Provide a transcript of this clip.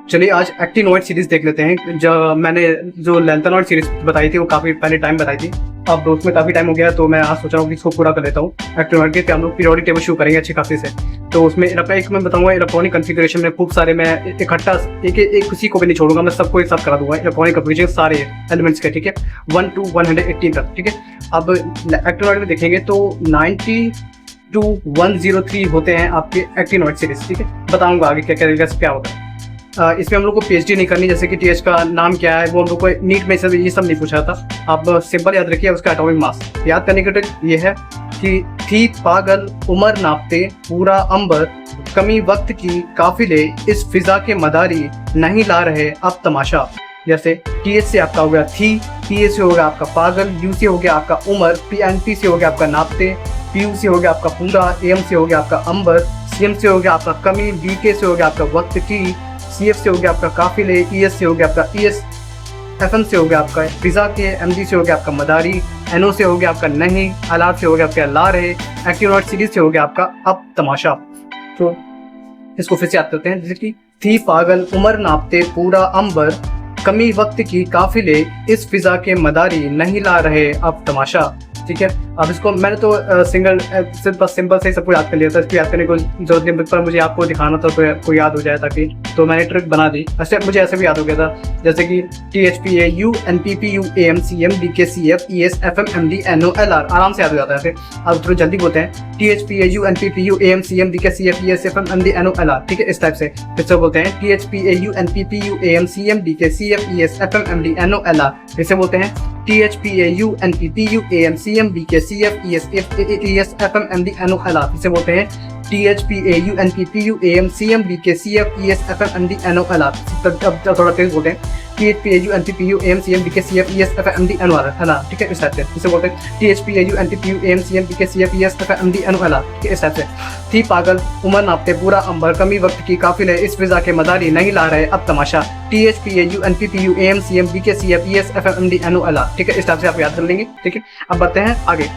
चलिए आज actinoid series देख लेते हैं। जो मैंने जो लैंथेनॉइड सीरीज बताई थी वो काफी पहले टाइम बताई थी। अब उसमें काफी टाइम हो गया तो मैं आज सोच रहा हूँ कि इसको पूरा कर लेता हूँ। एक्टिनोइड के हम लोग पीरियोडिक टेबल शुरू करेंगे अच्छी खासी से। तो उसमें एक मैं बताऊंगा इलेक्ट्रॉनिक कॉन्फ़िगरेशन में खूब सारे मैं इकट्ठा एक किसी को भी नहीं छोड़ूंगा, मैं सबको एक साथ करा दूंगा इलेक्ट्रॉनिक कॉन्फ़िगरेशन सारे एलिमेंट्स के, ठीक है, 1 to 118 तक, ठीक है। अब एक्टिनोइड में देखेंगे तो 90 to 103 होते हैं आपके एक्टिनोइड सीरीज, ठीक है। बताऊंगा आगे क्या होता है। इसमें हम लोग को पीएचडी नहीं करनी, जैसे कि टीएच का नाम क्या है वो हम लोग को नीट में सब ये सब नहीं पूछा था। आप सिंपल याद रखिए उसका एटॉमिक मास। याद करने की ट्रिक ये है कि थी पागल उमर नापते पूरा अंबर, कमी वक्त की काफिले इस फिजा के मदारी, नहीं ला रहे अब तमाशा। जैसे टीएच से आपका हो गया थी, पीए से हो गया आपका पागल, यू से हो गया आपका उमर, पीएनपी से हो गया आपका नापते, पीयू से हो गया आपका पूरा, एम से हो गया आपका अंबर, सीएम से हो गया आपका कमी, बीके से हो गया आपका वक्त की, सीएफ से हो गया आपका काफिले, ईएस से हो गया आपका ईएस, एफएम से हो गया आपका फिजा के, एमडी से हो गया आपका मदारी, एनओ से हो गया आपका नहीं, अलार से हो गया आपका ला रहे, एक्टिनोइड सीरीज से हो गया आपका अब तमाशा। तो इसको फिर से याद करते हैं, जैसे कि थी पागल उमर नापते पूरा अंबर, कमी वक्त की काफिले इस फिजा के मदारी, नहीं ला रहे अब तमाशा, ठीक है। अब इसको मैंने तो सिंपल से सब कुछ याद कर लिया था, इसको याद करने को जरूरत नहीं, पर मुझे आपको दिखाना था तो कोई याद हो जाए ताकि, तो मैंने ट्रिक बना दी। ऐसे मुझे ऐसे भी याद हो गया था, जैसे कि THPA, NPPU, AM, CM, DK, CF, ES, FM, MD, NO, LR, आराम से याद हो जाता है। फिर अब थोड़ा जल्दी बोलते हैं, THPAU, NPPU, AM, CM, DK, CF, ES, FM, MD, NO, LR, ठीक है, इस टाइप से फिर से बोलते हैं THPAU, NPPU, AM, CM, DK, CF, ES, FM, MD, NO, LR, फिर से बोलते हैं THPAU, NPPU, AM, CM, DK, CF, ES, FM, MD, NO, LR, फिर से बोलते हैं THPAU, NPPU, AM, CM, DK, CF, ES, FM, MD, NO, LR। अब थोड़ा तेज बोलते हैं THPAU, NPPU, AM, CM, DK, CF, ES, FM, MD, NO, LR, ठीक है, इस टाइप से। इसे बोलते हैं THPAU, NPPU, AM, CM, DK, CF, ES, FM, MD, NO, LR, ठीक है, इस टाइप से। थी पागल उमर नापते पूरा अंबर, कमी वक्त की काफिले इस फिजा के मदारी, नहीं ला रहे अब तमाशा। THPAU, NPPU, AM, CM, DK, CF, ES, FM, MD, NO, LR, ठीक है, इस टाइप से आप याद कर लेंगे, ठीक है। अब बढ़ते हैं आगे।